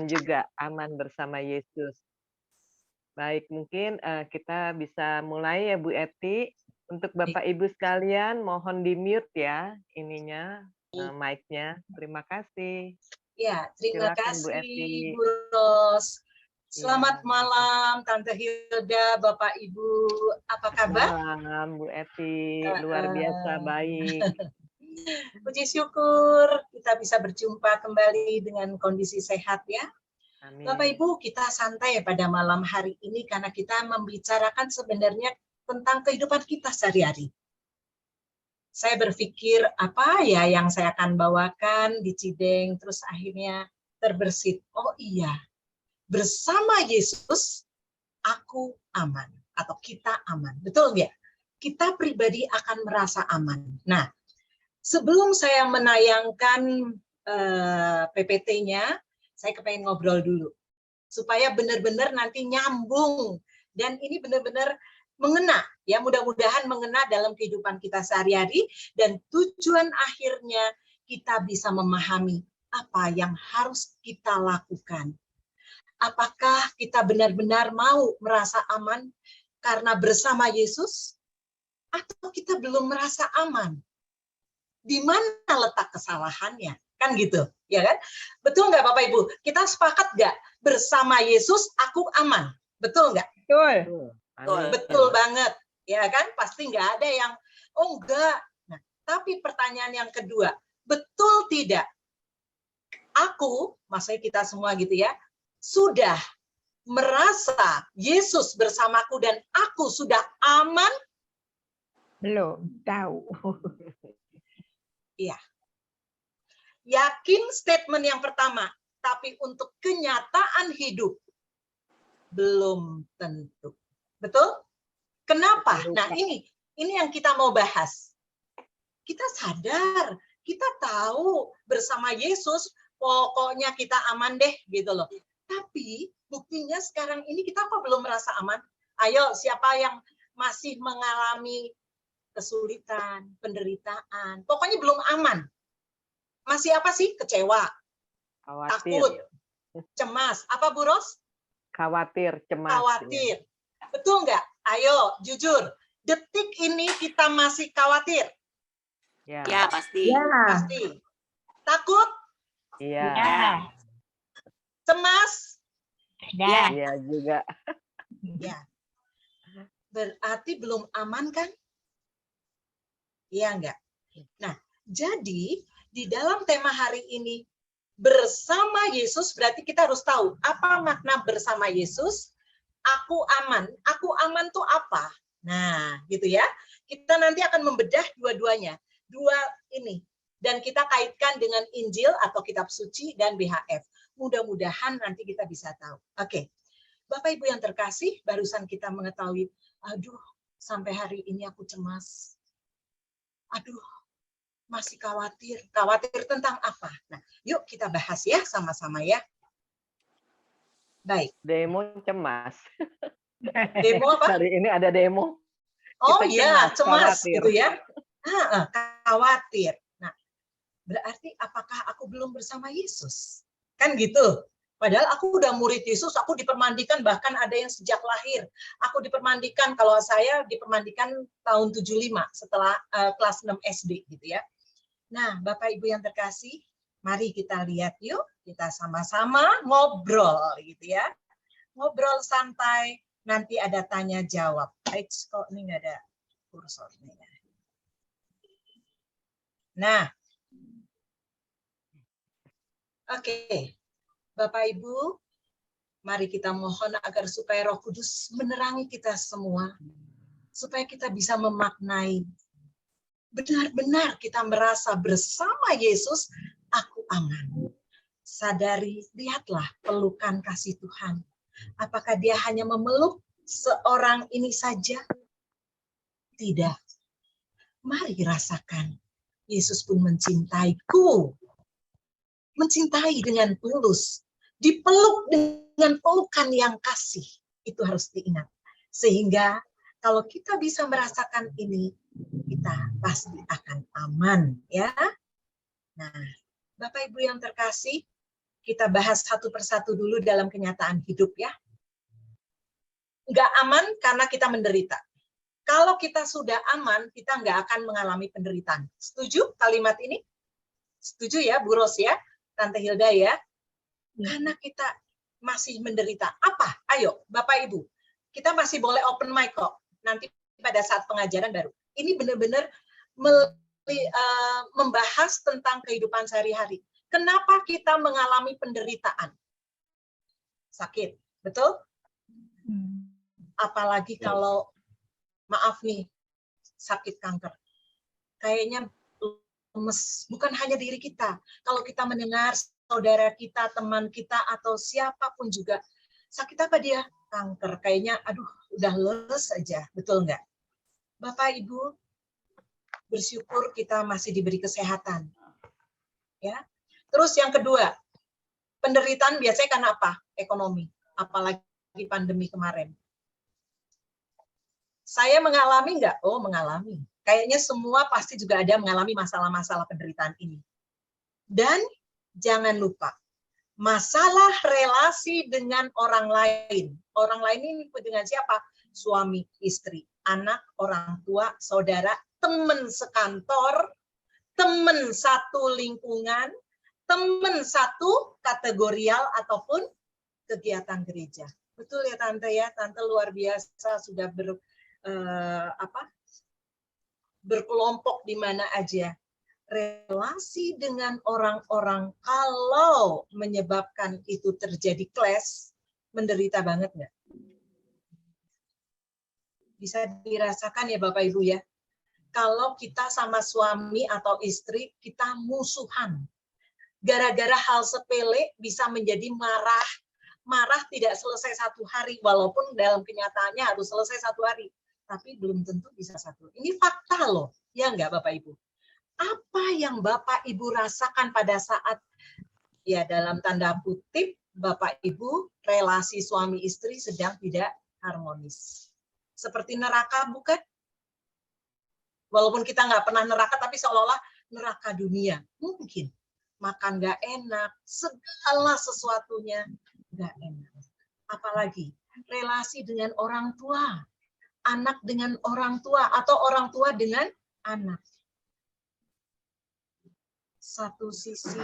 juga aman bersama Yesus. Baik, mungkin, kita bisa mulai ya Bu Eti. Untuk Bapak Ibu sekalian mohon di-mute ya ininya, mic-nya. Terima kasih. Ya, terima Silakan Bu kasih Eti. Bu Ros. Selamat Iya. malam Tante Hilda, Bapak Ibu. Apa kabar? Malam Bu Eti, luar biasa baik. Puji syukur kita bisa berjumpa kembali dengan kondisi sehat ya. Amin. Bapak Ibu, kita santai pada malam hari ini karena kita membicarakan sebenarnya tentang kehidupan kita sehari-hari. Saya berpikir apa ya yang saya akan bawakan di Cideng, terus akhirnya terbersit. Oh iya, bersama Yesus aku aman atau kita aman. Betul nggak? Kita pribadi akan merasa aman. Nah, sebelum saya menayangkan PPT-nya, saya kepengen ngobrol dulu supaya benar-benar nanti nyambung dan ini benar-benar mengena ya, mudah-mudahan mengena dalam kehidupan kita sehari-hari dan tujuan akhirnya kita bisa memahami apa yang harus kita lakukan. Apakah kita benar-benar mau merasa aman karena bersama Yesus atau kita belum merasa aman? Di mana letak kesalahannya? Kan gitu, ya kan? Betul nggak Bapak Ibu? Kita sepakat nggak bersama Yesus aku aman? Betul nggak? Betul. Betul banget, ya kan? Pasti nggak ada yang oh enggak. Nah, tapi pertanyaan yang kedua, betul tidak? Aku, maksudnya kita semua gitu ya, sudah merasa Yesus bersamaku dan aku sudah aman? Belum tahu. Iya. Yakin statement yang pertama, tapi untuk kenyataan hidup belum tentu. Betul? Kenapa? Nah, ini yang kita mau bahas. Kita sadar, kita tahu bersama Yesus pokoknya kita aman deh gitu loh. Tapi buktinya sekarang ini kita kok belum merasa aman? Ayo, siapa yang masih mengalami kesulitan, penderitaan, pokoknya belum aman. Masih apa sih? Kecewa, Khawatir. takut, cemas. Apa Bu Ros? Khawatir, cemas. Khawatir. Betul nggak? Ayo, jujur. Detik ini kita masih khawatir. Ya, pasti. Ya. Pasti. Takut? Iya. Ya. Cemas? Ya. Iya juga. Ya. Berarti belum aman kan? Iya enggak? Nah, jadi di dalam tema hari ini bersama Yesus berarti kita harus tahu apa makna bersama Yesus. Aku aman. Aku aman tuh apa? Nah, gitu ya. Kita nanti akan membedah dua-duanya. Dua ini. Dan kita kaitkan dengan Injil atau kitab suci dan BHF. Mudah-mudahan nanti kita bisa tahu. Oke. Bapak Ibu yang terkasih, barusan kita mengetahui, aduh, sampai hari ini aku cemas. Aduh, masih khawatir. Khawatir tentang apa? Nah, yuk kita bahas ya sama-sama ya. Baik. Demo cemas. Demo apa? Hari ini ada demo. Oh Kita iya, cemas khawatir. gitu ya. Khawatir. Nah, berarti apakah aku belum bersama Yesus? Kan gitu. Padahal aku udah murid Yesus, aku dipermandikan, bahkan ada yang sejak lahir. Aku dipermandikan, kalau saya dipermandikan tahun 75 setelah kelas 6 SD gitu ya. Nah, Bapak Ibu yang terkasih, mari kita lihat yuk, kita sama-sama ngobrol gitu ya. Ngobrol santai, nanti ada tanya jawab. Kok ini nggak ada kursornya. Nah, oke. Bapak Ibu, mari kita mohon agar supaya Roh Kudus menerangi kita semua, supaya kita bisa memaknai. Benar-benar kita merasa bersama Yesus, aku aman. Sadari, lihatlah pelukan kasih Tuhan. Apakah dia hanya memeluk seorang ini saja? Tidak. Mari rasakan. Yesus pun mencintaiku. Mencintai dengan tulus. Dipeluk dengan pelukan yang kasih. Itu harus diingat. Sehingga kalau kita bisa merasakan ini, kita pasti akan aman. Ya. Nah, Bapak Ibu yang terkasih, kita bahas satu persatu dulu dalam kenyataan hidup ya. Nggak aman karena kita menderita. Kalau kita sudah aman, kita nggak akan mengalami penderitaan. Setuju kalimat ini? Setuju ya, Bu Ros ya, Tante Hilda ya? Karena kita masih menderita. Apa? Ayo, Bapak Ibu. Kita masih boleh open mic kok. Nanti pada saat pengajaran baru. Ini benar-benar membahas tentang kehidupan sehari-hari. Kenapa kita mengalami penderitaan? Sakit, betul? Apalagi kalau, maaf nih, sakit kanker. Kayaknya lemes, bukan hanya diri kita. Kalau kita mendengar saudara kita, teman kita, atau siapapun juga, sakit apa dia? Kanker. Kayaknya, aduh, udah lemes aja. Betul nggak? Bapak, Ibu, bersyukur kita masih diberi kesehatan. Ya. Terus yang kedua, penderitaan biasanya karena apa? Ekonomi. Apalagi pandemi kemarin. Saya mengalami nggak? Oh, mengalami. Kayaknya semua pasti juga ada mengalami masalah-masalah penderitaan ini. Dan jangan lupa, masalah relasi dengan orang lain. Orang lain ini dengan siapa? Suami, istri, anak, orang tua, saudara, teman sekantor, teman satu lingkungan, teman satu kategorial ataupun kegiatan gereja. Betul ya Tante ya? Tante luar biasa sudah berkelompok di mana aja. Relasi dengan orang-orang kalau menyebabkan itu terjadi clash, menderita banget nggak? Bisa dirasakan ya Bapak Ibu ya. Kalau kita sama suami atau istri, kita musuhan. Gara-gara hal sepele bisa menjadi marah. Marah tidak selesai satu hari, walaupun dalam kenyataannya harus selesai satu hari. Tapi belum tentu bisa satu. Ini fakta loh, ya enggak Bapak Ibu? Apa yang Bapak Ibu rasakan pada saat, ya dalam tanda kutip, Bapak Ibu relasi suami istri sedang tidak harmonis. Seperti neraka bukan? Walaupun kita nggak pernah neraka, tapi seolah-olah neraka dunia. Mungkin. Makan nggak enak, segala sesuatunya nggak enak. Apalagi relasi dengan orang tua. Anak dengan orang tua atau orang tua dengan anak. Satu sisi,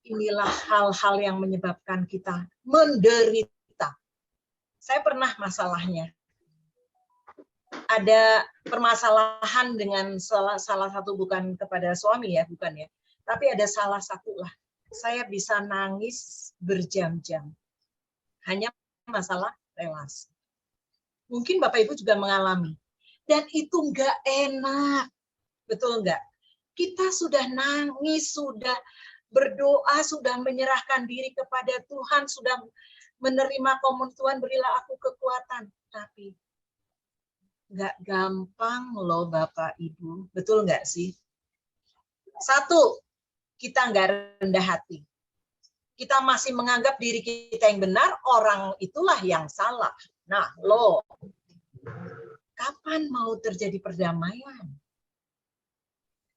inilah hal-hal yang menyebabkan kita menderita. Saya pernah masalahnya. Ada permasalahan dengan salah satu, bukan kepada suami ya, bukan ya. Tapi ada salah satu lah. Saya bisa nangis berjam-jam. Hanya masalah relasi. Mungkin Bapak Ibu juga mengalami. Dan itu nggak enak. Betul nggak? Kita sudah nangis, sudah berdoa, sudah menyerahkan diri kepada Tuhan, sudah menerima komunitas Tuhan, berilah aku kekuatan. Tapi nggak gampang loh Bapak Ibu. Betul nggak sih? Satu, kita nggak rendah hati. Kita masih menganggap diri kita yang benar, orang itulah yang salah. Nah, loh, kapan mau terjadi perdamaian?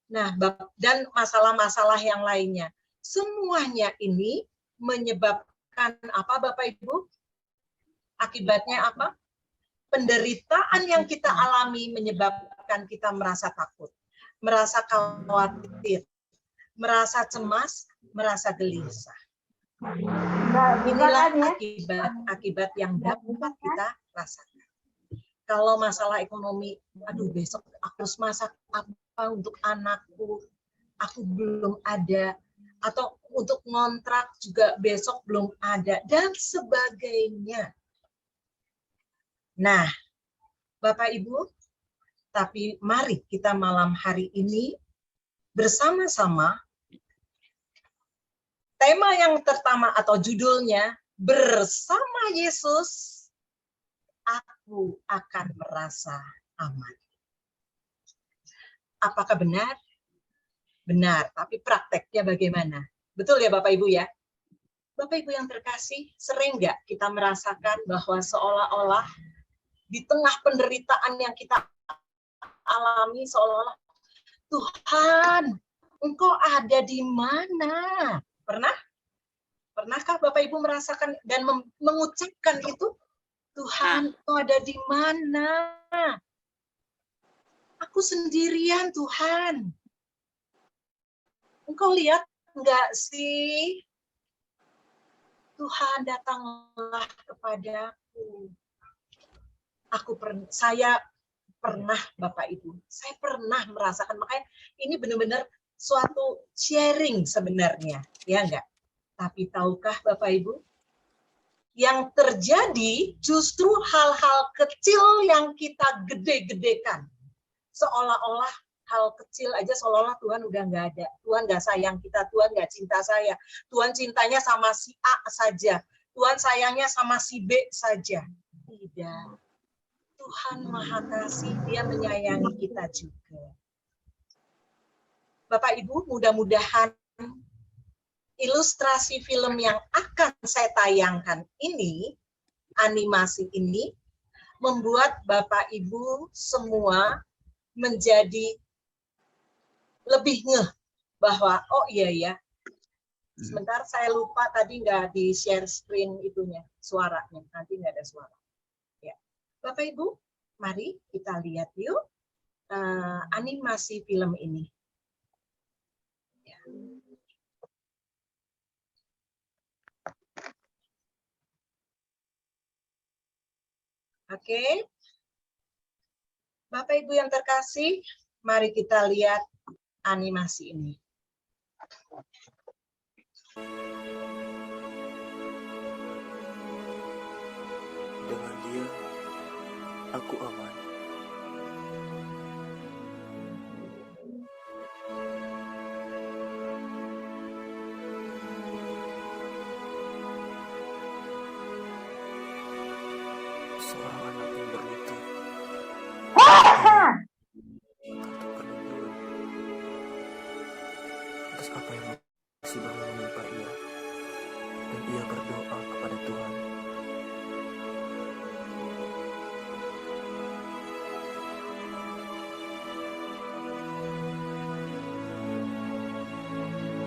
Nah, dan masalah-masalah yang lainnya. Semuanya ini menyebabkan apa Bapak Ibu? Akibatnya apa? Penderitaan yang kita alami menyebabkan kita merasa takut, merasa khawatir, merasa cemas, merasa gelisah. Inilah akibat yang dapat kita rasakan. Kalau masalah ekonomi, aduh besok aku harus masak apa untuk anakku, aku belum ada. Atau untuk ngontrak juga besok belum ada, dan sebagainya. Nah, Bapak Ibu, tapi mari kita malam hari ini bersama-sama. Tema yang pertama atau judulnya, bersama Yesus, aku akan merasa aman. Apakah benar? Benar, tapi prakteknya bagaimana? Betul ya Bapak Ibu ya? Bapak Ibu yang terkasih, sering nggak kita merasakan bahwa seolah-olah di tengah penderitaan yang kita alami, seolah-olah, Tuhan, Engkau ada di mana? Pernah? Pernahkah Bapak Ibu merasakan dan mengucapkan itu? Tuhan, Engkau ada di mana? Aku sendirian, Tuhan. Engkau lihat enggak sih? Tuhan, datanglah kepadaku. Saya pernah, Bapak Ibu, saya pernah merasakan, makanya ini benar-benar suatu sharing sebenarnya, ya enggak? Tapi tahukah Bapak Ibu, yang terjadi justru hal-hal kecil yang kita gede-gedekan. Seolah-olah hal kecil aja seolah-olah Tuhan udah nggak ada. Tuhan nggak sayang kita, Tuhan nggak cinta saya. Tuhan cintanya sama si A saja. Tuhan sayangnya sama si B saja. Tidak. Tuhan Maha Kasih, Dia menyayangi kita juga. Bapak Ibu, mudah-mudahan ilustrasi film yang akan saya tayangkan ini, animasi ini, membuat Bapak Ibu semua menjadi lebih ngeh bahwa, oh iya ya, sebentar saya lupa tadi nggak di share screen itunya, suaranya, nanti nggak ada suara. Ya. Bapak Ibu, mari kita lihat yuk animasi film ini. Ya. Oke, Bapak Ibu yang terkasih, mari kita lihat animasi ini. Dengan Dia, aku aman. Seorang anak yang berlutut, katakan atas apa yang masih baru menimpa ia, dan ia berdoa kepada Tuhan.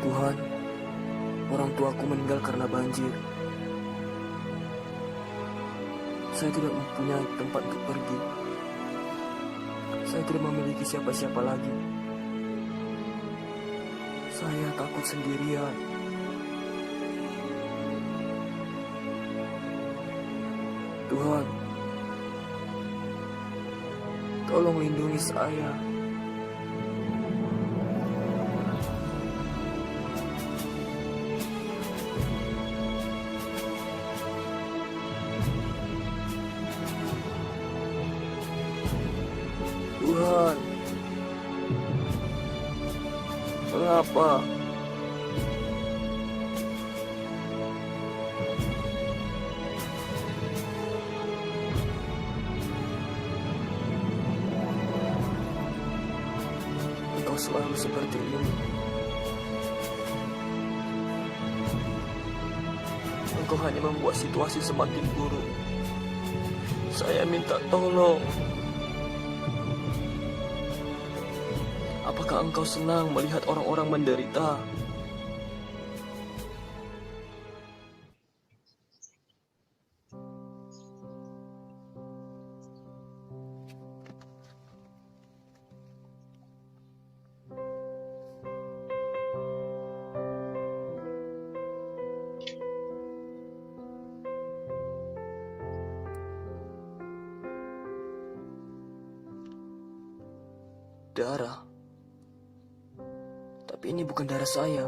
Tuhan, orang tuaku meninggal karena banjir. Saya tidak mempunyai tempat untuk pergi. Saya tidak memiliki siapa-siapa lagi. Saya takut sendirian. Tuhan, tolong lindungi saya. Tuhan, mengapa? Engkau selalu seperti ini. Engkau hanya membuat situasi semakin buruk. Saya minta tolong. Apakah engkau senang melihat orang-orang menderita? Darah. Tapi ini bukan darah saya.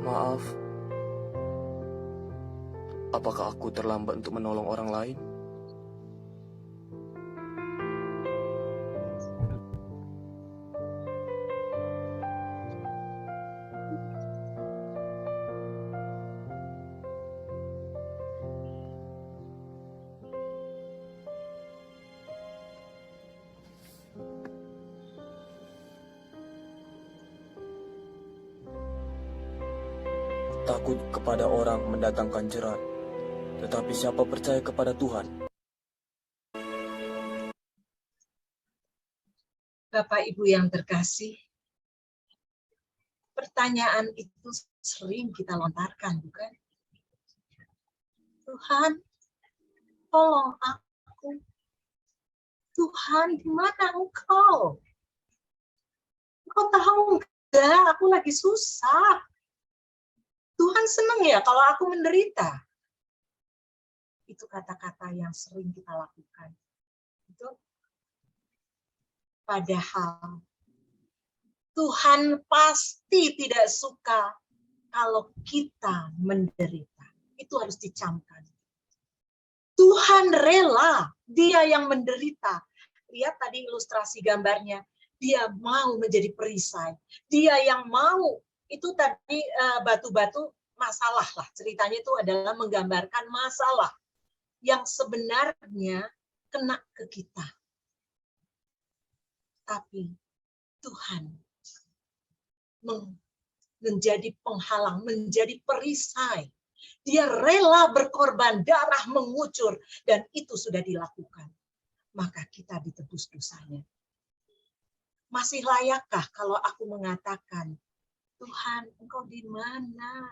Maaf. Apakah aku terlambat untuk menolong orang lain? Takut kepada orang mendatangkan jerat, tetapi siapa percaya kepada Tuhan? Bapak Ibu yang terkasih, pertanyaan itu sering kita lontarkan, bukan? Tuhan, tolong aku. Tuhan, di mana Engkau? Engkau tahu enggak, aku lagi susah. Tuhan senang ya kalau aku menderita. Itu kata-kata yang sering kita lakukan. Itu padahal Tuhan pasti tidak suka kalau kita menderita. Itu harus dicamkan. Tuhan rela, dia yang menderita. Lihat tadi ilustrasi gambarnya. Dia mau menjadi perisai. Dia yang mau. Itu tadi batu-batu masalah lah. Ceritanya itu adalah menggambarkan masalah yang sebenarnya kena ke kita. Tapi Tuhan menjadi penghalang, menjadi perisai. Dia rela berkorban, darah mengucur, dan itu sudah dilakukan. Maka kita ditebus dosanya. Masih layakkah kalau aku mengatakan, Tuhan, Engkau di mana?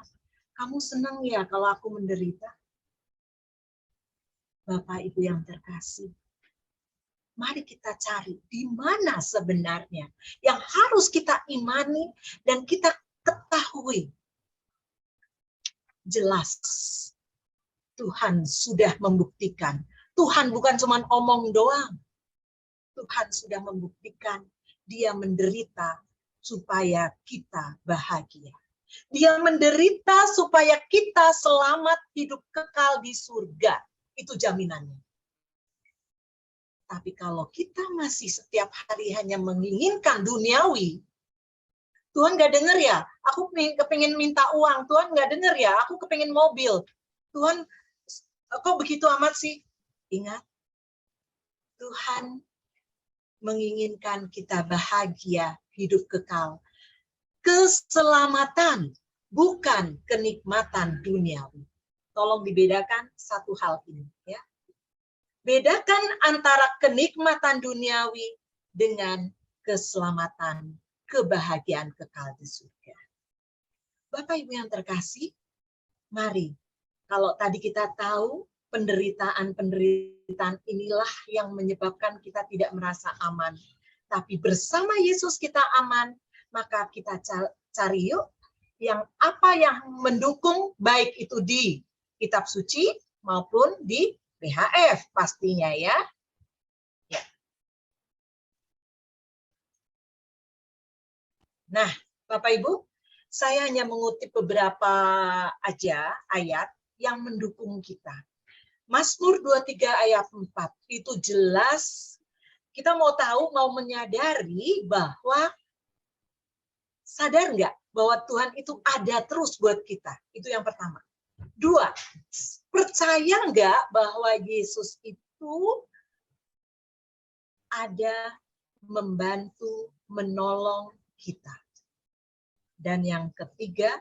Kamu senang ya kalau aku menderita? Bapak Ibu yang terkasih, mari kita cari di mana sebenarnya yang harus kita imani dan kita ketahui. Jelas Tuhan sudah membuktikan. Tuhan bukan cuma omong doang. Tuhan sudah membuktikan dia menderita supaya kita bahagia. Dia menderita supaya kita selamat hidup kekal di surga. Itu jaminannya. Tapi kalau kita masih setiap hari hanya menginginkan duniawi, Tuhan nggak dengar ya, aku kepingin minta uang, Tuhan nggak dengar ya, aku kepingin mobil. Tuhan, kok begitu amat sih? Ingat, Tuhan menginginkan kita bahagia, hidup kekal. Keselamatan, bukan kenikmatan duniawi. Tolong dibedakan satu hal ini, ya. Bedakan antara kenikmatan duniawi dengan keselamatan, kebahagiaan kekal di surga. Bapak Ibu yang terkasih, mari, kalau tadi kita tahu penderitaan inilah yang menyebabkan kita tidak merasa aman. Tapi bersama Yesus kita aman, maka kita cari yuk yang apa yang mendukung, baik itu di kitab suci maupun di PHF pastinya ya. Nah, Bapak Ibu, saya hanya mengutip beberapa aja ayat yang mendukung kita. Mazmur 23 ayat 4 itu jelas kita mau tahu, mau menyadari bahwa sadar nggak bahwa Tuhan itu ada terus buat kita. Itu yang pertama. 2, percaya nggak bahwa Yesus itu ada membantu, menolong kita. Dan yang ketiga,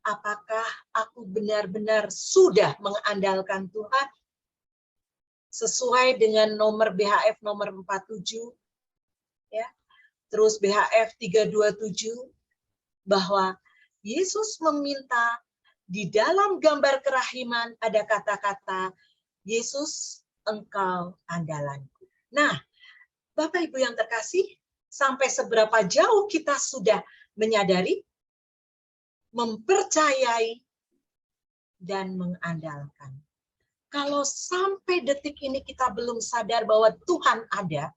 apakah aku benar-benar sudah mengandalkan Tuhan? Sesuai dengan nomor BHF nomor 47, ya. Terus BHF 327, bahwa Yesus meminta di dalam gambar kerahiman ada kata-kata, Yesus engkau andalanku. Nah, Bapak Ibu yang terkasih, sampai seberapa jauh kita sudah menyadari, mempercayai, dan mengandalkan. Kalau sampai detik ini kita belum sadar bahwa Tuhan ada,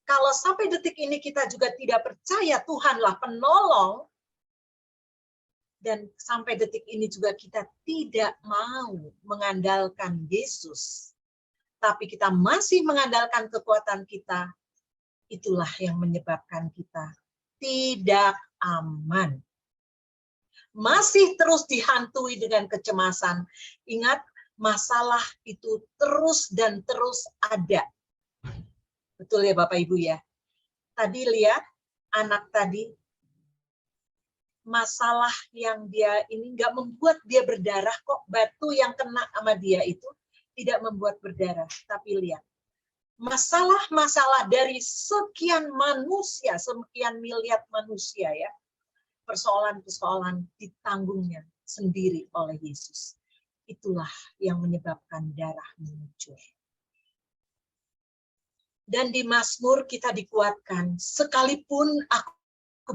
kalau sampai detik ini kita juga tidak percaya Tuhanlah penolong, dan sampai detik ini juga kita tidak mau mengandalkan Yesus, tapi kita masih mengandalkan kekuatan kita, itulah yang menyebabkan kita tidak aman. Masih terus dihantui dengan kecemasan. Ingat, masalah itu terus dan terus ada. Betul ya Bapak Ibu ya? Tadi lihat anak tadi, masalah yang dia ini nggak membuat dia berdarah kok. Batu yang kena sama dia itu tidak membuat berdarah. Tapi lihat, masalah-masalah dari sekian manusia, sekian miliar manusia ya, persoalan-persoalan ditanggungnya sendiri oleh Yesus. Itulah yang menyebabkan darah mengucur. Dan di Mazmur kita dikuatkan, sekalipun aku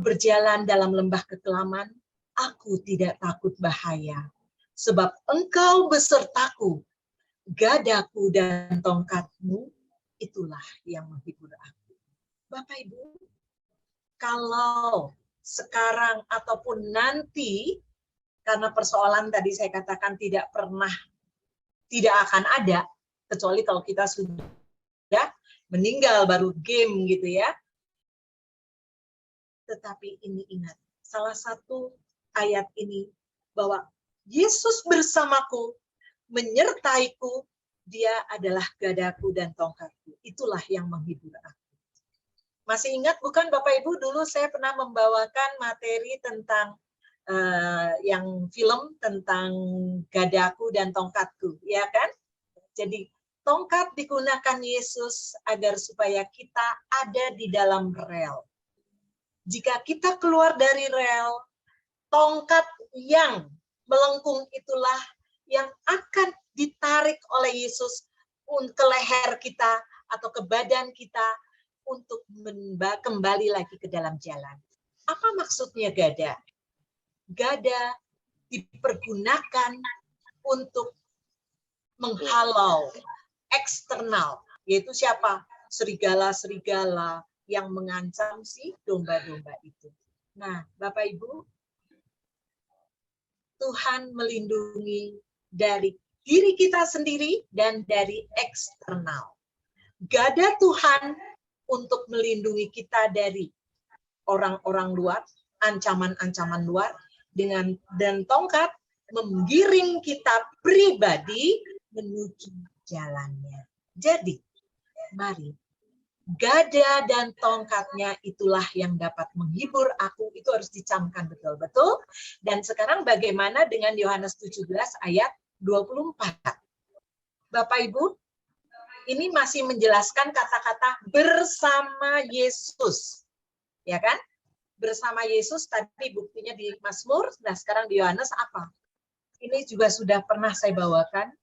berjalan dalam lembah kekelaman, aku tidak takut bahaya. Sebab engkau besertaku, gadaku dan tongkatmu, itulah yang menghibur aku. Bapak Ibu, kalau sekarang ataupun nanti, karena persoalan tadi saya katakan tidak akan ada, kecuali kalau kita sudah meninggal baru game gitu ya. Tetapi ini ingat, salah satu ayat ini bahwa Yesus bersamaku, menyertaiku, dia adalah gadaku dan tongkatku. Itulah yang menghibur aku. Masih ingat bukan Bapak Ibu, dulu saya pernah membawakan materi tentang yang film tentang gadaku dan tongkatku, ya kan? Jadi tongkat digunakan Yesus agar supaya kita ada di dalam rel. Jika kita keluar dari rel, tongkat yang melengkung itulah yang akan ditarik oleh Yesus ke leher kita atau ke badan kita untuk kembali lagi ke dalam jalan. Apa maksudnya gada? Gada dipergunakan untuk menghalau eksternal, yaitu siapa? Serigala-serigala yang mengancam si domba-domba itu. Nah, Bapak Ibu, Tuhan melindungi dari diri kita sendiri dan dari eksternal. Gada Tuhan untuk melindungi kita dari orang-orang luar, ancaman-ancaman luar, dan tongkat menggiring kita pribadi menuju jalannya. Jadi, mari, gada dan tongkatnya itulah yang dapat menghibur aku. Itu harus dicamkan betul-betul. Dan sekarang bagaimana dengan Yohanes 17 ayat 24? Bapak Ibu, ini masih menjelaskan kata-kata bersama Yesus. Ya kan? Bersama Yesus tadi buktinya di Mazmur, nah sekarang di Yohanes apa? Ini juga sudah pernah saya bawakan.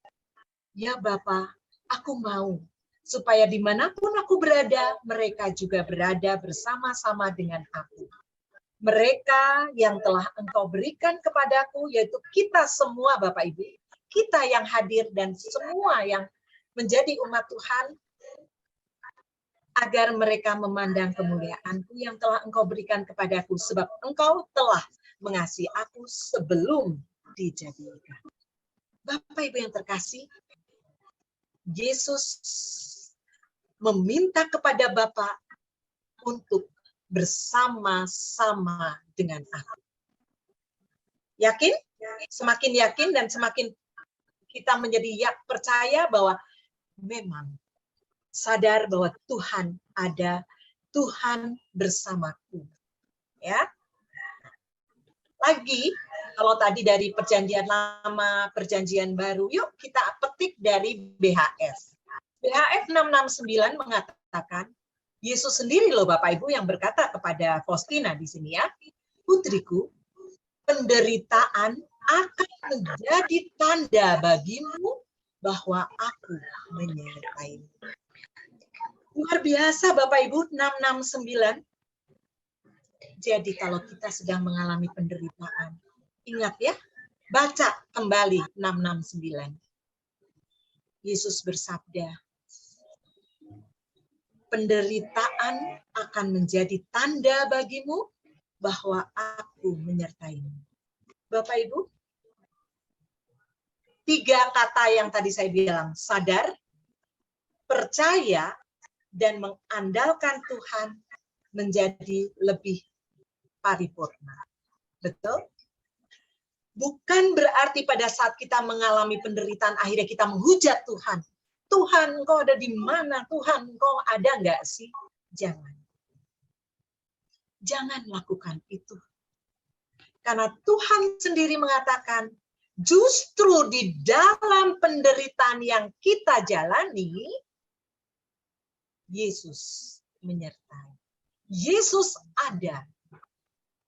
Ya Bapa, aku mau supaya dimanapun aku berada, mereka juga berada bersama-sama dengan aku. Mereka yang telah Engkau berikan kepadaku, yaitu kita semua Bapak Ibu, kita yang hadir dan semua yang menjadi umat Tuhan, agar mereka memandang kemuliaan-Ku yang telah Engkau berikan kepadaku, sebab Engkau telah mengasihi aku sebelum dijadikan. Bapak Ibu yang terkasih, Yesus meminta kepada Bapa untuk bersama-sama dengan aku. Yakin? Semakin yakin dan semakin kita menjadi percaya bahwa memang sadar bahwa Tuhan ada, Tuhan bersamaku. Ya. Lagi, kalau tadi dari perjanjian lama, perjanjian baru, yuk kita petik dari BHF. BHF 669 mengatakan, Yesus sendiri loh Bapak Ibu yang berkata kepada Faustina di sini ya, putriku, penderitaan akan menjadi tanda bagimu bahwa aku menyertaimu. Luar biasa Bapak Ibu, 669. Jadi kalau kita sedang mengalami penderitaan, ingat ya, baca kembali 669. Yesus bersabda, penderitaan akan menjadi tanda bagimu bahwa aku menyertaimu. Bapak Ibu, 3 kata yang tadi saya bilang, sadar, percaya, dan mengandalkan Tuhan menjadi lebih paripurna. Betul? Bukan berarti pada saat kita mengalami penderitaan akhirnya kita menghujat Tuhan. Tuhan, Engkau ada di mana? Tuhan, Engkau ada nggak sih? Jangan. Jangan lakukan itu. Karena Tuhan sendiri mengatakan, justru di dalam penderitaan yang kita jalani, Yesus menyertai. Yesus ada.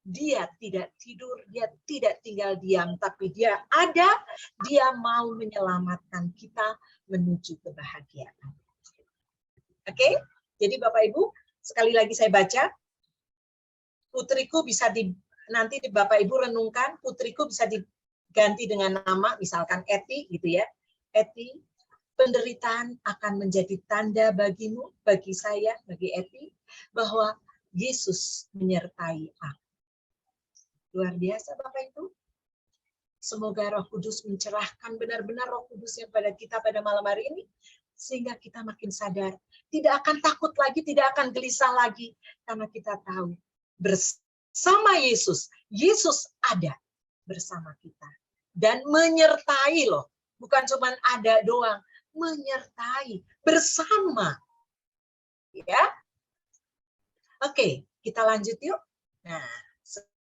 Dia tidak tidur, dia tidak tinggal diam, tapi dia ada, dia mau menyelamatkan kita menuju kebahagiaan. Oke? Jadi Bapak Ibu, sekali lagi saya baca, putriku bisa nanti Bapak Ibu renungkan, putriku bisa diganti dengan nama, misalkan Eti, gitu ya. Eti, penderitaan akan menjadi tanda bagimu, bagi saya, bagi Eti, bahwa Yesus menyertai aku. Luar biasa Bapak Ibu. Semoga Roh Kudus mencerahkan benar-benar Roh Kudusnya pada kita pada malam hari ini, sehingga kita makin sadar, tidak akan takut lagi, tidak akan gelisah lagi, karena kita tahu bersama Yesus, Yesus ada bersama kita dan menyertai loh, bukan cuma ada doang, menyertai bersama. Ya, oke, kita lanjut yuk. Nah,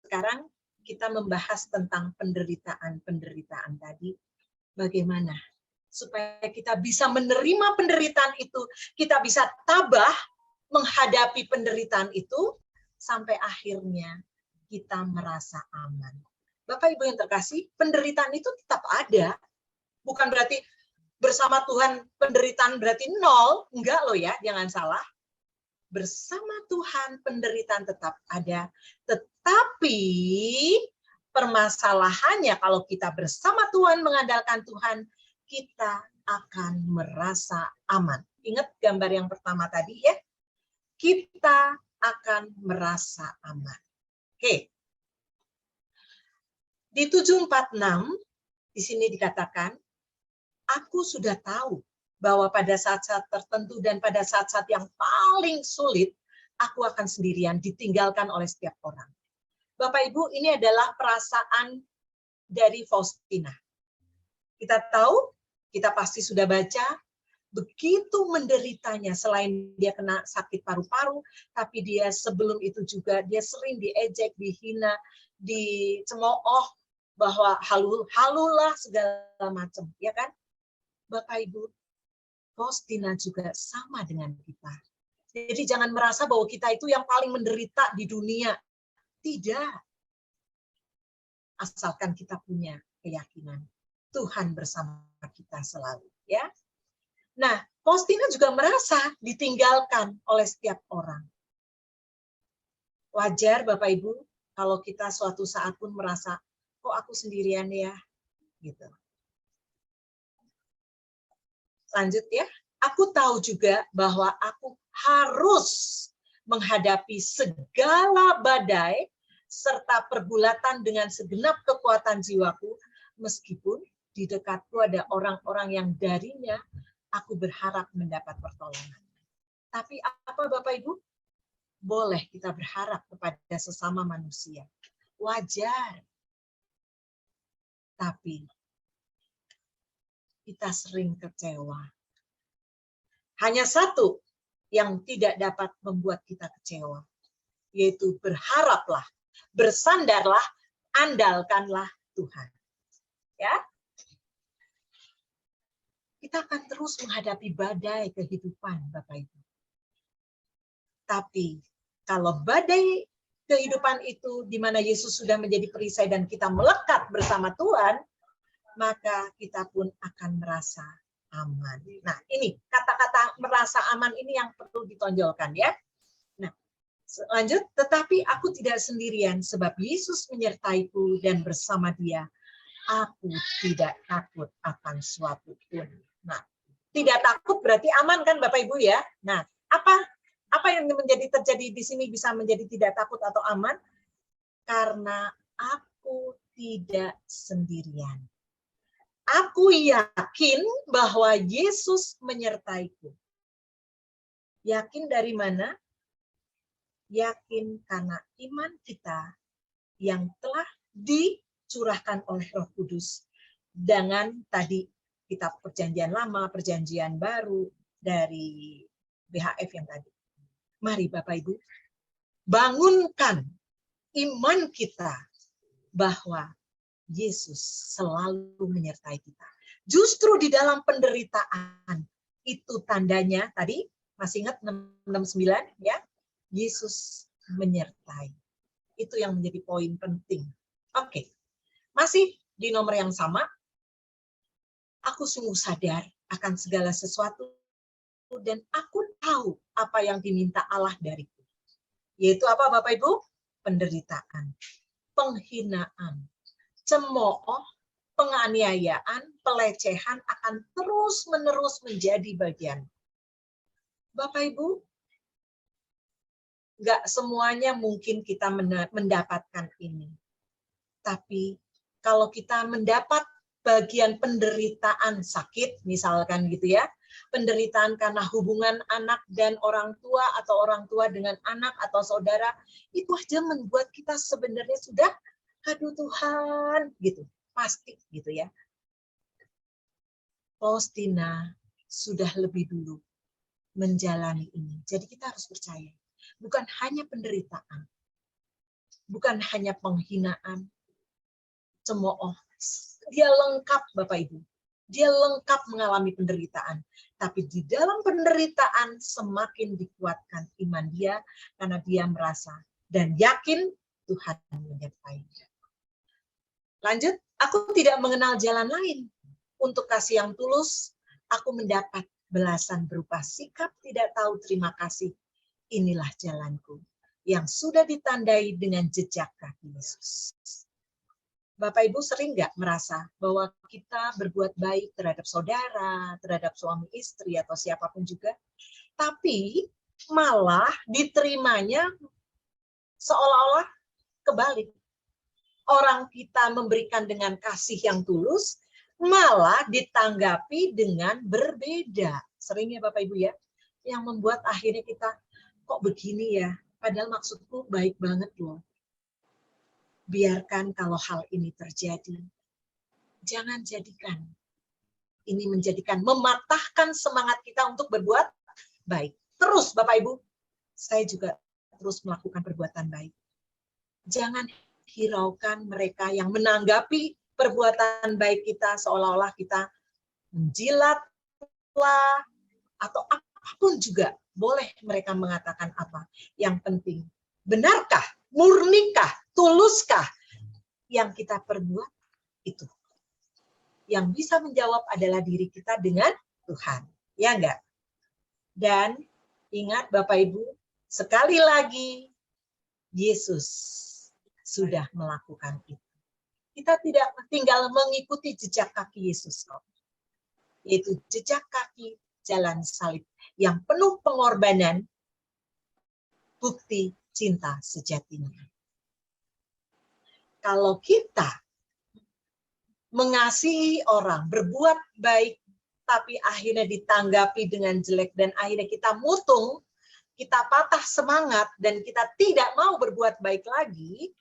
sekarang kita membahas tentang penderitaan tadi. Bagaimana supaya kita bisa menerima penderitaan itu, kita bisa tabah menghadapi penderitaan itu, sampai akhirnya kita merasa aman. Bapak Ibu yang terkasih, penderitaan itu tetap ada. Bukan berarti bersama Tuhan penderitaan berarti nol. Enggak loh ya, jangan salah. Bersama Tuhan penderitaan tetap ada, tetapi permasalahannya kalau kita bersama Tuhan, mengandalkan Tuhan, kita akan merasa aman. Ingat gambar yang pertama tadi ya, kita akan merasa aman. Oke. Di 746 di sini dikatakan, aku sudah tahu bahwa pada saat-saat tertentu dan pada saat-saat yang paling sulit, aku akan sendirian, ditinggalkan oleh setiap orang. Bapak Ibu, ini adalah perasaan dari Faustina. Kita tahu, kita pasti sudah baca, begitu menderitanya, selain dia kena sakit paru-paru, tapi dia sebelum itu juga, dia sering diejek, dihina, dicemooh, bahwa halulah segala macam, ya kan? Bapak Ibu, Faustina juga sama dengan kita. Jadi jangan merasa bahwa kita itu yang paling menderita di dunia. Tidak. Asalkan kita punya keyakinan Tuhan bersama kita selalu, ya. Nah, Faustina juga merasa ditinggalkan oleh setiap orang. Wajar Bapak Ibu kalau kita suatu saat pun merasa, kok aku sendirian ya, gitu. Lanjut ya, aku tahu juga bahwa aku harus menghadapi segala badai serta pergulatan dengan segenap kekuatan jiwaku, meskipun di dekatku ada orang-orang yang darinya aku berharap mendapat pertolongan. Tapi apa Bapak Ibu? Boleh kita berharap kepada sesama manusia. Wajar. Tapi kita sering kecewa. Hanya satu yang tidak dapat membuat kita kecewa, yaitu berharaplah, bersandarlah, andalkanlah Tuhan. Ya, kita akan terus menghadapi badai kehidupan, Bapak Ibu. Tapi kalau badai kehidupan itu di mana Yesus sudah menjadi perisai dan kita melekat bersama Tuhan, maka kita pun akan merasa aman. Nah, ini kata-kata merasa aman ini yang perlu ditonjolkan ya. Nah, lanjut, tetapi aku tidak sendirian sebab Yesus menyertaiku dan bersama Dia aku tidak takut akan suatu pun. Nah, tidak takut berarti aman kan Bapak Ibu ya? Nah, apa yang terjadi di sini bisa menjadi tidak takut atau aman? Karena aku tidak sendirian. Aku yakin bahwa Yesus menyertaiku. Yakin dari mana? Yakin karena iman kita yang telah dicurahkan oleh Roh Kudus dengan tadi kitab Perjanjian Lama, Perjanjian Baru dari BHF yang tadi. Mari Bapak Ibu, bangunkan iman kita bahwa Yesus selalu menyertai kita. Justru di dalam penderitaan itu tandanya tadi masih ingat 669 ya, Yesus menyertai. Itu yang menjadi poin penting. Oke. Masih di nomor yang sama. Aku sungguh sadar akan segala sesuatu dan aku tahu apa yang diminta Allah dariku. Yaitu apa Bapak Ibu? Penderitaan, penghinaan, cemooh, penganiayaan, pelecehan akan terus-menerus menjadi bagian. Bapak Ibu, nggak semuanya mungkin kita mendapatkan ini. Tapi kalau kita mendapat bagian penderitaan sakit, misalkan gitu ya, penderitaan karena hubungan anak dan orang tua atau orang tua dengan anak atau saudara, itu aja membuat kita sebenarnya sudah, aduh Tuhan, gitu, pasti gitu ya. Faustina sudah lebih dulu menjalani ini. Jadi kita harus percaya, bukan hanya penderitaan, bukan hanya penghinaan, cemooh, dia lengkap Bapak Ibu. Dia lengkap mengalami penderitaan. Tapi di dalam penderitaan semakin dikuatkan iman dia karena dia merasa dan yakin Tuhan menyertainya. Lanjut, aku tidak mengenal jalan lain. Untuk kasih yang tulus, aku mendapat belasan berupa sikap tidak tahu terima kasih. Inilah jalanku yang sudah ditandai dengan jejak kaki Yesus. Bapak Ibu sering nggak merasa bahwa kita berbuat baik terhadap saudara, terhadap suami istri atau siapapun juga, tapi malah diterimanya seolah-olah kebalik. Orang kita memberikan dengan kasih yang tulus, malah ditanggapi dengan berbeda. Sering ya Bapak Ibu ya, yang membuat akhirnya kita kok begini ya, padahal maksudku baik banget loh. Biarkan kalau hal ini terjadi. Jangan jadikan ini mematahkan semangat kita untuk berbuat baik. Terus Bapak Ibu, saya juga terus melakukan perbuatan baik. Jangan hiraukan mereka yang menanggapi perbuatan baik kita seolah-olah kita menjilatlah atau apapun juga. Boleh mereka mengatakan apa. Yang penting, benarkah, murnikah, tuluskah yang kita perbuat itu? Yang bisa menjawab adalah diri kita dengan Tuhan. Ya enggak? Dan ingat Bapak Ibu, sekali lagi Yesus sudah melakukan itu. Kita tidak tinggal mengikuti jejak kaki Yesus kok. Yaitu jejak kaki jalan salib yang penuh pengorbanan, bukti cinta sejatinya. Kalau kita mengasihi orang, berbuat baik, tapi akhirnya ditanggapi dengan jelek, dan akhirnya kita mutung, kita patah semangat, dan kita tidak mau berbuat baik lagi,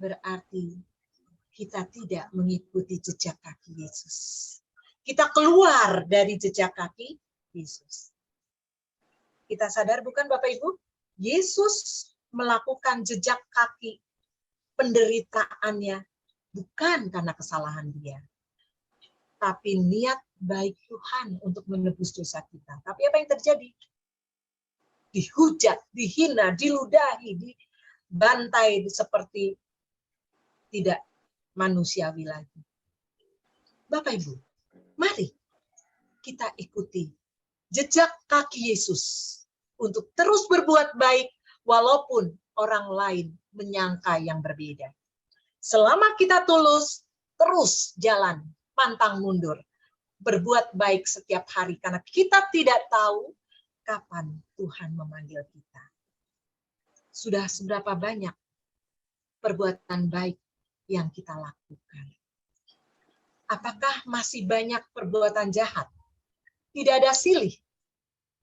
berarti kita tidak mengikuti jejak kaki Yesus. Kita keluar dari jejak kaki Yesus. Kita sadar bukan Bapak Ibu? Yesus melakukan jejak kaki penderitaannya bukan karena kesalahan dia, tapi niat baik Tuhan untuk menebus dosa kita. Tapi apa yang terjadi? Dihujat, dihina, diludahi, dibantai seperti tidak manusiawi lagi. Bapak Ibu, mari kita ikuti jejak kaki Yesus untuk terus berbuat baik walaupun orang lain menyangka yang berbeda. Selama kita tulus, terus jalan, pantang mundur. Berbuat baik setiap hari, karena kita tidak tahu kapan Tuhan memanggil kita. Sudah seberapa banyak perbuatan baik yang kita lakukan? Apakah masih banyak perbuatan jahat? Tidak ada silih.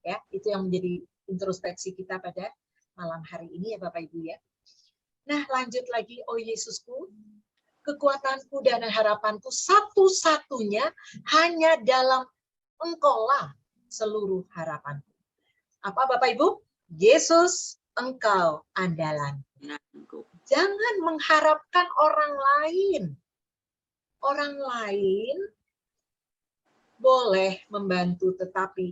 Ya, itu yang menjadi introspeksi kita pada malam hari ini ya Bapak Ibu ya. Nah, lanjut lagi, oh Yesusku, kekuatanku dan harapanku satu-satunya hanya dalam Engkaulah seluruh harapanku. Apa Bapak Ibu? Yesus, Engkau andalan. Jangan mengharapkan orang lain. Orang lain boleh membantu, tetapi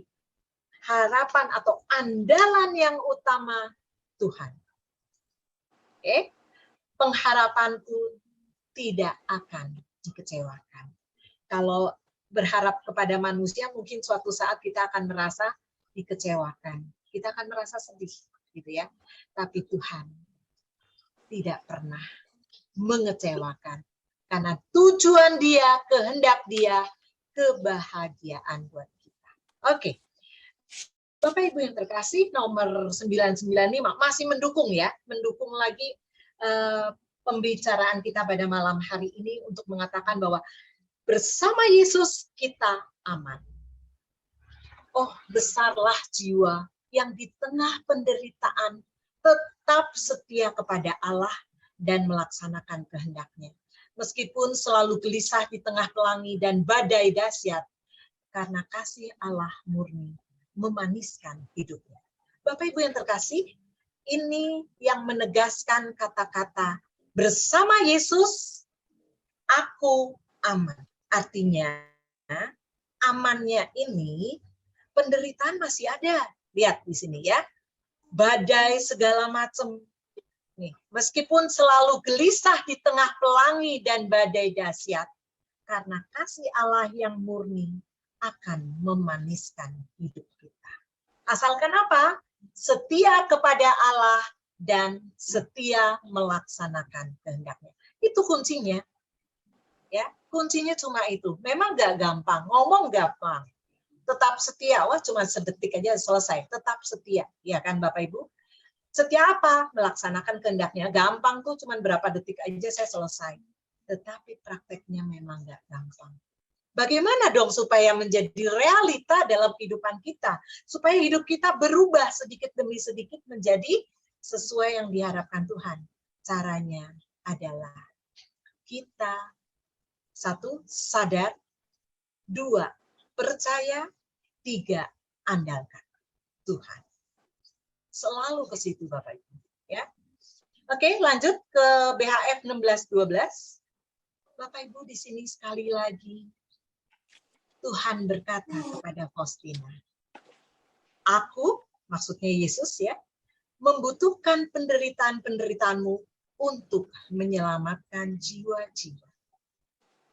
harapan atau andalan yang utama Tuhan. Oke? Pengharapanku tidak akan dikecewakan. Kalau berharap kepada manusia, mungkin suatu saat kita akan merasa dikecewakan. Kita akan merasa sedih, gitu ya. Tapi Tuhan tidak pernah mengecewakan. Karena tujuan Dia, kehendak Dia, kebahagiaan buat kita. Oke. Bapak Ibu yang terkasih, nomor 995 masih mendukung ya, mendukung lagi pembicaraan kita pada malam hari ini untuk mengatakan bahwa bersama Yesus kita aman. Oh, besarlah jiwa yang di tengah penderitaan tetap setia kepada Allah dan melaksanakan kehendak-Nya. Meskipun selalu gelisah di tengah pelangi dan badai dahsyat, karena kasih Allah murni memaniskan hidupnya. Bapak Ibu yang terkasih, ini yang menegaskan kata-kata bersama Yesus, aku aman. Artinya, amannya ini penderitaan masih ada. Lihat di sini ya, badai segala macam. Nih, meskipun selalu gelisah di tengah pelangi dan badai dahsyat, karena kasih Allah yang murni akan memaniskan hidup kita. Asalkan apa? Setia kepada Allah dan setia melaksanakan kehendak-Nya. Itu kuncinya. Ya, kuncinya cuma itu. Memang nggak gampang, ngomong gampang. Tetap setia, wah cuma sedetik aja selesai. Tetap setia, ya kan Bapak Ibu? Setia apa? Melaksanakan kehendak-Nya. Gampang tuh cuma berapa detik aja saya selesai. Tetapi prakteknya memang nggak gampang. Bagaimana dong supaya menjadi realita dalam kehidupan kita? Supaya hidup kita berubah sedikit demi sedikit menjadi sesuai yang diharapkan Tuhan. Caranya adalah kita, satu, sadar, dua, percaya, tiga, andalkan Tuhan. Selalu ke situ Bapak Ibu. Ya. Oke, lanjut ke BHF 16:12. Bapak Ibu di sini sekali lagi Tuhan berkata kepada Faustina, aku, maksudnya Yesus ya, membutuhkan penderitaan-penderitaanmu untuk menyelamatkan jiwa-jiwa.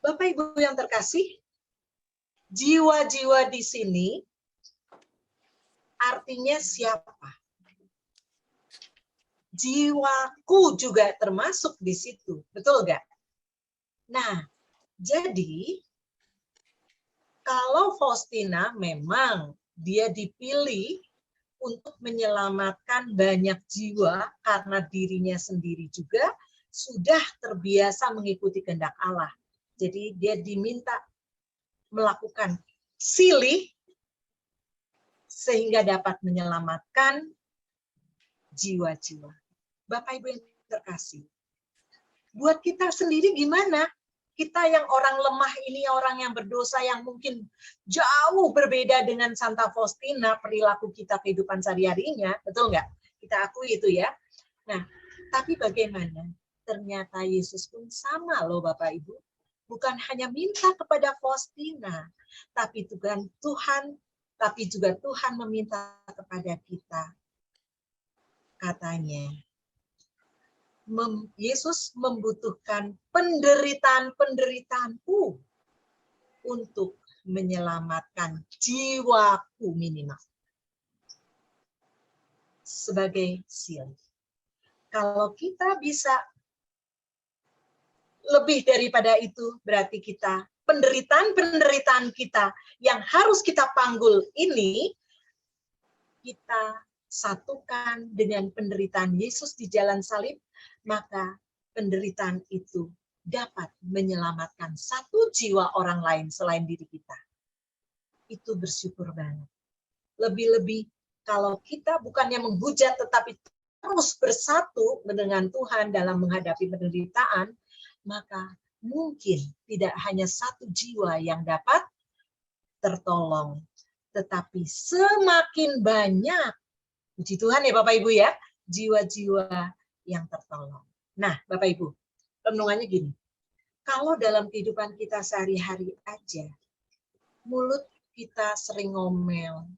Bapak Ibu yang terkasih, jiwa-jiwa di sini artinya siapa? Jiwaku juga termasuk di situ, betul nggak? Nah, jadi kalau Faustina memang dia dipilih untuk menyelamatkan banyak jiwa karena dirinya sendiri juga sudah terbiasa mengikuti kehendak Allah. Jadi dia diminta melakukan silih sehingga dapat menyelamatkan jiwa-jiwa. Bapak Ibu yang terkasih, buat kita sendiri gimana? Kita yang orang lemah ini, orang yang berdosa yang mungkin jauh berbeda dengan Santa Faustina, perilaku kita kehidupan sehari-harinya, betul nggak? Kita akui itu ya. Nah, tapi bagaimana? Ternyata Yesus pun sama loh Bapak Ibu. Bukan hanya minta kepada Faustina, tapi juga Tuhan meminta kepada kita. Katanya, Yesus membutuhkan penderitaan-penderitaanku untuk menyelamatkan jiwaku minimal. Sebagai silih. Kalau kita bisa lebih daripada itu, berarti kita penderitaan-penderitaan kita yang harus kita panggul ini, kita satukan dengan penderitaan Yesus di jalan salib, maka penderitaan itu dapat menyelamatkan satu jiwa orang lain selain diri kita. Itu bersyukur banget. Lebih-lebih kalau kita bukannya menghujat tetapi terus bersatu dengan Tuhan dalam menghadapi penderitaan, maka mungkin tidak hanya satu jiwa yang dapat tertolong, tetapi semakin banyak. Puji Tuhan ya Bapak Ibu ya. jiwa-jiwa yang tertolong. Nah, Bapak Ibu, renungannya gini. Kalau dalam kehidupan kita sehari-hari aja, mulut kita sering ngomel,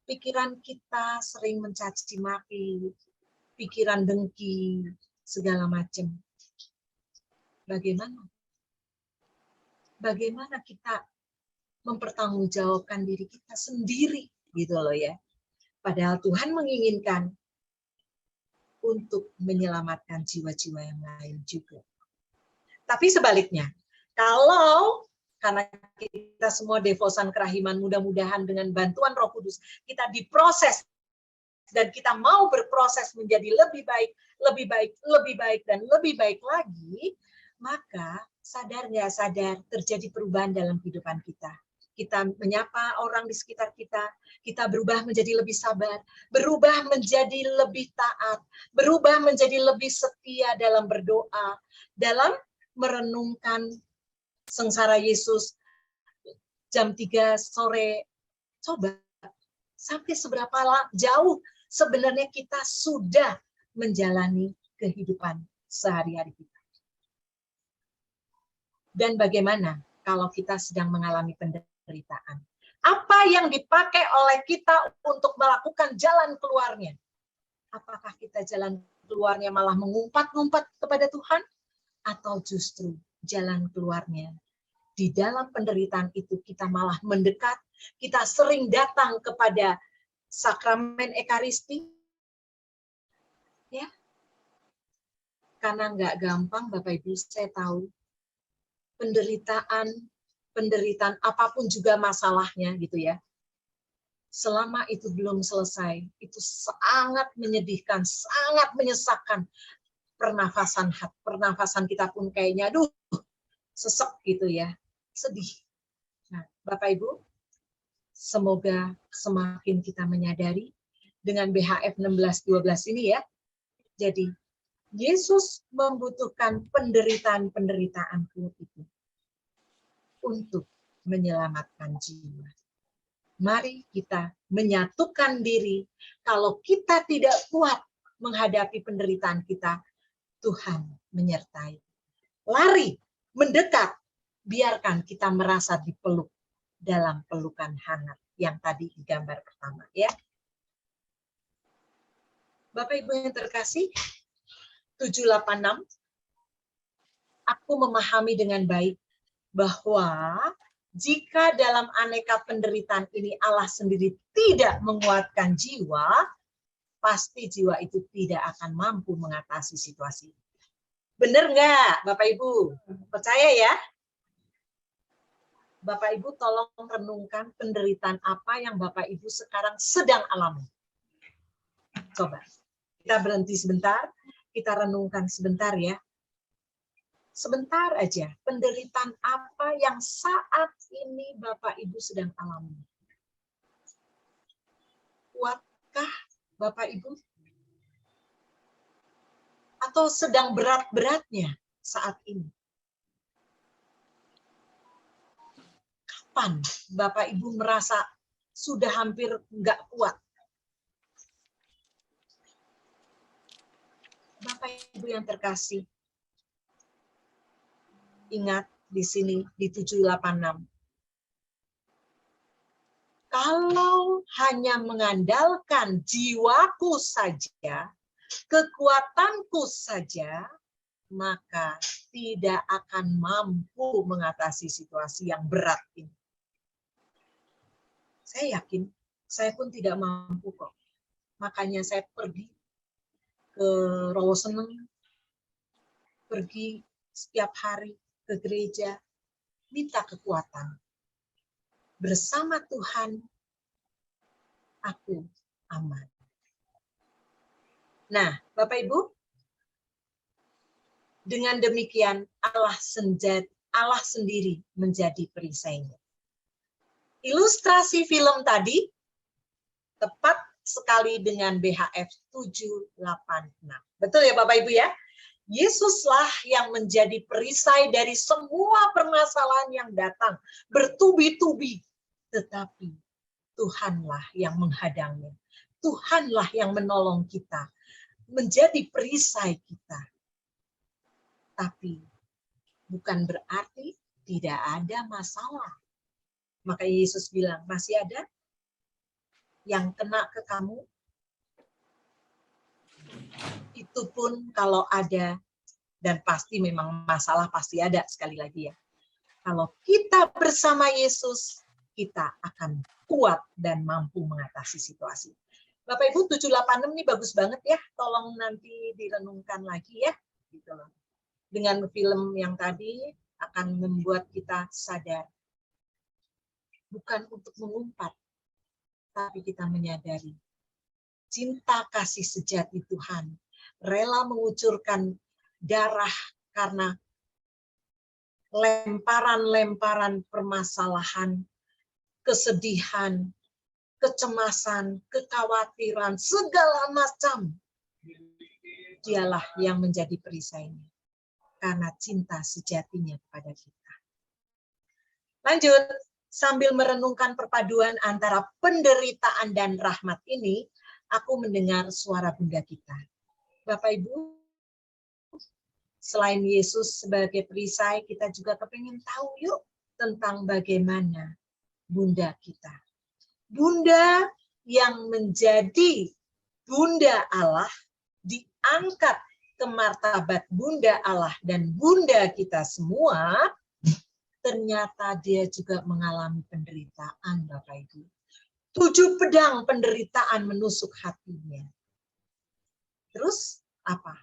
pikiran kita sering mencaci maki, pikiran dengki, segala macam. Bagaimana? Bagaimana kita mempertanggungjawabkan diri kita sendiri, gitu loh ya. Padahal Tuhan menginginkan untuk menyelamatkan jiwa-jiwa yang lain juga. Tapi sebaliknya, kalau karena kita semua devosan kerahiman, mudah-mudahan dengan bantuan Roh Kudus kita diproses dan kita mau berproses menjadi lebih baik, lebih baik, lebih baik, dan lebih baik lagi, maka sadar nggak sadar terjadi perubahan dalam kehidupan kita. Kita menyapa orang di sekitar kita, kita berubah menjadi lebih sabar, berubah menjadi lebih taat, berubah menjadi lebih setia dalam berdoa, dalam merenungkan sengsara Yesus jam 3 sore. Coba, sampai seberapa jauh sebenarnya kita sudah menjalani kehidupan sehari-hari kita. Dan bagaimana kalau kita sedang mengalami penderitaan? Apa yang dipakai oleh kita untuk melakukan jalan keluarnya? Apakah kita jalan keluarnya malah mengumpat-ngumpat kepada Tuhan? Atau justru jalan keluarnya di dalam penderitaan itu kita malah mendekat, kita sering datang kepada sakramen Ekaristi, ya, karena nggak gampang, Bapak Ibu, saya tahu penderitaan apapun juga masalahnya, gitu ya. Selama itu belum selesai, itu sangat menyedihkan, sangat menyesakkan. Pernafasan kita pun kayaknya, aduh, sesek gitu ya, sedih. Nah, Bapak Ibu, semoga semakin kita menyadari dengan BHF 16:12 ini ya. Jadi, Yesus membutuhkan penderitaan-penderitaanku itu untuk menyelamatkan jiwa. Mari kita menyatukan diri. Kalau kita tidak kuat menghadapi penderitaan kita, Tuhan menyertai. Lari, mendekat, biarkan kita merasa dipeluk dalam pelukan hangat yang tadi di gambar pertama, ya. Bapak Ibu yang terkasih, 786, aku memahami dengan baik bahwa jika dalam aneka penderitaan ini Allah sendiri tidak menguatkan jiwa, pasti jiwa itu tidak akan mampu mengatasi situasi. Benar nggak, Bapak Ibu? Percaya ya? Bapak Ibu tolong renungkan penderitaan apa yang Bapak Ibu sekarang sedang alami. Coba, kita berhenti sebentar, kita renungkan sebentar ya. Sebentar aja, penderitaan apa yang saat ini Bapak Ibu sedang alami? Kuatkah Bapak Ibu? Atau sedang berat-beratnya saat ini? Kapan Bapak Ibu merasa sudah hampir nggak kuat? Bapak Ibu yang terkasih, ingat di sini di 786. Kalau hanya mengandalkan jiwaku saja, kekuatanku saja, maka tidak akan mampu mengatasi situasi yang berat ini. Saya yakin, saya pun tidak mampu kok. Makanya saya pergi ke Rowoseneng, pergi setiap hari ke gereja, minta kekuatan. Bersama Tuhan, aku aman. Nah, Bapak Ibu, dengan demikian Allah sendiri menjadi perisainya. Ilustrasi film tadi tepat sekali dengan BHF 786. Betul ya Bapak Ibu ya? Yesuslah yang menjadi perisai dari semua permasalahan yang datang bertubi-tubi. Tetapi Tuhanlah yang menghadangnya. Tuhanlah yang menolong kita. menjadi perisai kita. Tapi bukan berarti tidak ada masalah. Maka Yesus bilang, masih ada yang kena ke kamu? Itu pun kalau ada, dan pasti memang masalah pasti ada, sekali lagi ya. Kalau kita bersama Yesus, kita akan kuat dan mampu mengatasi situasi. Bapak Ibu, 786 ini bagus banget ya. Tolong nanti direnungkan lagi ya. Gitu loh. Dengan film yang tadi akan membuat kita sadar. Bukan untuk mengumpat, tapi kita menyadari cinta kasih sejati Tuhan. Rela mengucurkan darah karena lemparan-lemparan permasalahan, kesedihan, kecemasan, kekhawatiran, segala macam. Dialah yang menjadi perisainya. Karena cinta sejatinya kepada kita. Lanjut, sambil merenungkan perpaduan antara penderitaan dan rahmat ini, aku mendengar suara Bunda kita. Bapak Ibu, selain Yesus sebagai perisai, kita juga kepengen tahu yuk tentang bagaimana Bunda kita. Bunda yang menjadi Bunda Allah, diangkat ke martabat Bunda Allah dan Bunda kita semua, ternyata dia juga mengalami penderitaan, Bapak Ibu. 7 pedang penderitaan menusuk hatinya. Terus apa?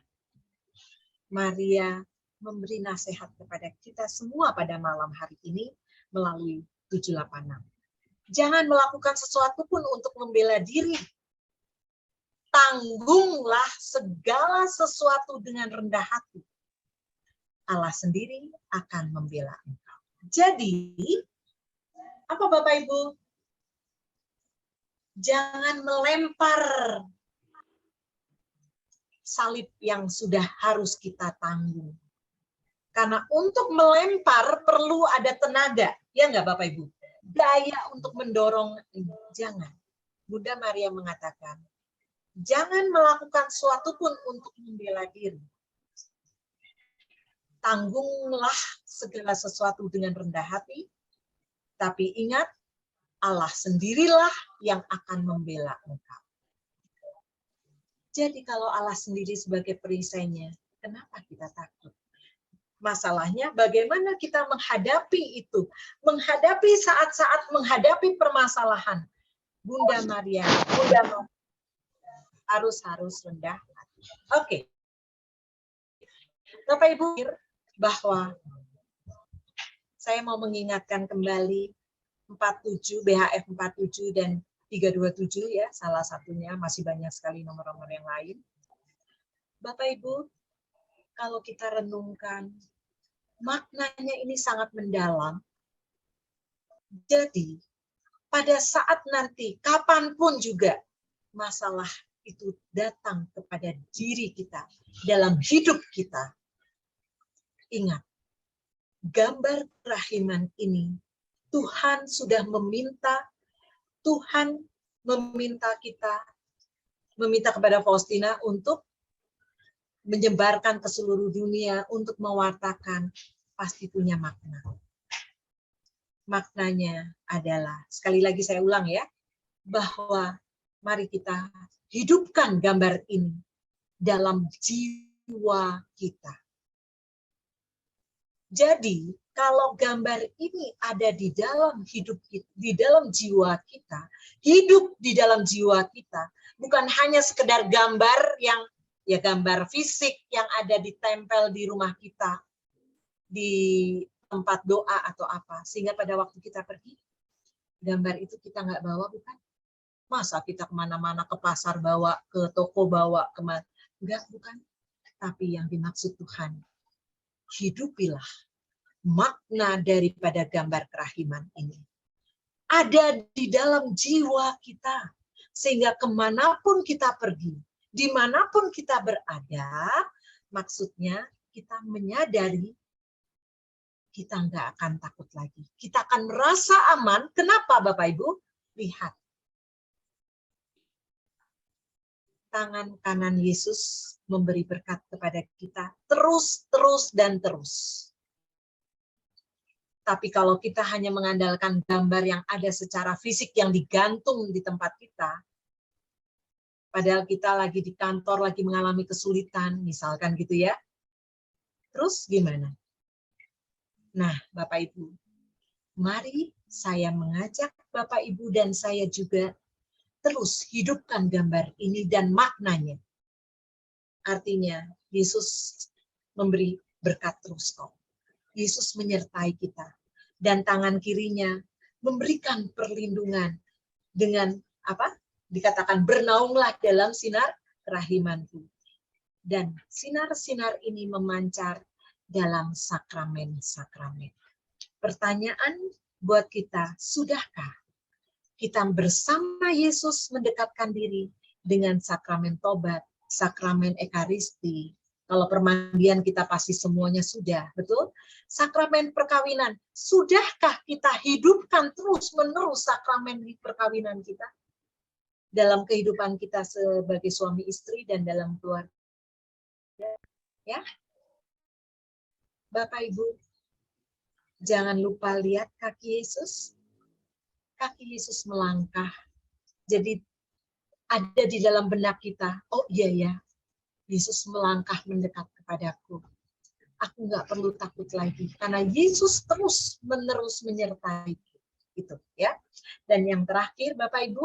Maria memberi nasihat kepada kita semua pada malam hari ini melalui 786. Jangan melakukan sesuatu pun untuk membela diri. Tanggunglah segala sesuatu dengan rendah hati. Allah sendiri akan membela engkau. Jadi, apa Bapak Ibu? Jangan melempar salib yang sudah harus kita tanggung. Karena untuk melempar perlu ada tenaga. Ya enggak Bapak Ibu? Daya untuk mendorong, jangan. Bunda Maria mengatakan, jangan melakukan sesuatu pun untuk membela diri. Tanggunglah segala sesuatu dengan rendah hati, tapi ingat, Allah sendirilah yang akan membela engkau. Jadi kalau Allah sendiri sebagai perisainya, kenapa kita takut? Masalahnya bagaimana kita menghadapi itu, menghadapi saat-saat menghadapi permasalahan. Bunda Maria, harus rendah hati. Oke. Bapak Ibu, bahwa saya mau mengingatkan kembali 47 BHF 47 dan 327 ya, salah satunya, masih banyak sekali nomor-nomor yang lain. Bapak Ibu, kalau kita renungkan, maknanya ini sangat mendalam. Jadi, pada saat nanti, kapanpun juga masalah itu datang kepada diri kita, dalam hidup kita, ingat, gambar kerahiman ini, Tuhan sudah meminta kita, meminta kepada Faustina untuk menyebarkan ke seluruh dunia, untuk mewartakan, pasti punya makna. Maknanya adalah, sekali lagi saya ulang ya, bahwa mari kita hidupkan gambar ini dalam jiwa kita. Jadi, kalau gambar ini ada di dalam hidup kita, di dalam jiwa kita, hidup di dalam jiwa kita, bukan hanya sekedar gambar yang ya gambar fisik yang ada ditempel di rumah kita, di tempat doa atau apa, sehingga pada waktu kita pergi, gambar itu kita nggak bawa, bukan? Masa kita kemana-mana, ke pasar bawa, ke toko bawa, kemana? Enggak, bukan. Tapi yang dimaksud Tuhan, hidupilah makna daripada gambar kerahiman ini. Ada di dalam jiwa kita, sehingga kemanapun kita pergi, dimanapun kita berada, maksudnya kita menyadari kita nggak akan takut lagi. Kita akan merasa aman. Kenapa Bapak Ibu? Lihat. tangan kanan Yesus memberi berkat kepada kita terus, terus, dan terus. Tapi kalau kita hanya mengandalkan gambar yang ada secara fisik yang digantung di tempat kita, padahal kita lagi di kantor, lagi mengalami kesulitan, misalkan gitu ya. Terus gimana? Nah, Bapak Ibu, mari saya mengajak Bapak Ibu dan saya juga terus hidupkan gambar ini dan maknanya. Artinya, Yesus memberi berkat terus kok. Yesus menyertai kita. Dan tangan kirinya memberikan perlindungan dengan apa? Dikatakan bernaunglah dalam sinar kerahimanku. Dan sinar-sinar ini memancar dalam sakramen-sakramen. Pertanyaan buat kita, sudahkah kita bersama Yesus mendekatkan diri dengan sakramen tobat, sakramen ekaristi? Kalau permandian kita pasti semuanya sudah, betul? Sakramen perkawinan, sudahkah kita hidupkan terus-menerus sakramen perkawinan kita? Dalam kehidupan kita sebagai suami istri dan dalam keluarga. Ya, Bapak Ibu, jangan lupa lihat kaki Yesus. Kaki Yesus melangkah. Jadi ada di dalam benak kita, oh iya ya, Yesus melangkah mendekat kepadaku. Aku nggak perlu takut lagi, karena Yesus terus menerus menyertai itu, ya. Dan yang terakhir, Bapak Ibu,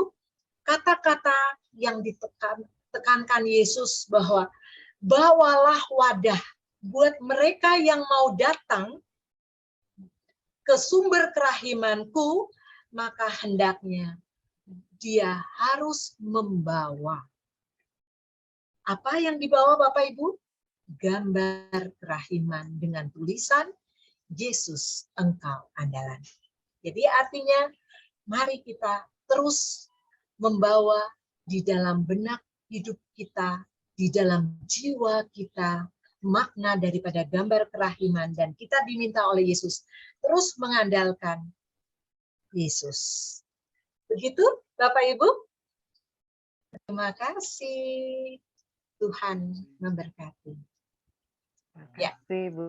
kata-kata yang ditekankan Yesus bahwa bawalah wadah buat mereka yang mau datang ke sumber kerahimanku, maka hendaknya dia harus membawa. Apa yang dibawa Bapak Ibu? Gambar kerahiman dengan tulisan, Yesus engkau andalan. Jadi artinya, mari kita terus membawa di dalam benak hidup kita, di dalam jiwa kita, makna daripada gambar kerahiman, dan kita diminta oleh Yesus terus mengandalkan Yesus. Begitu Bapak Ibu? Terima kasih. Tuhan memberkati. Terima kasih, Bu.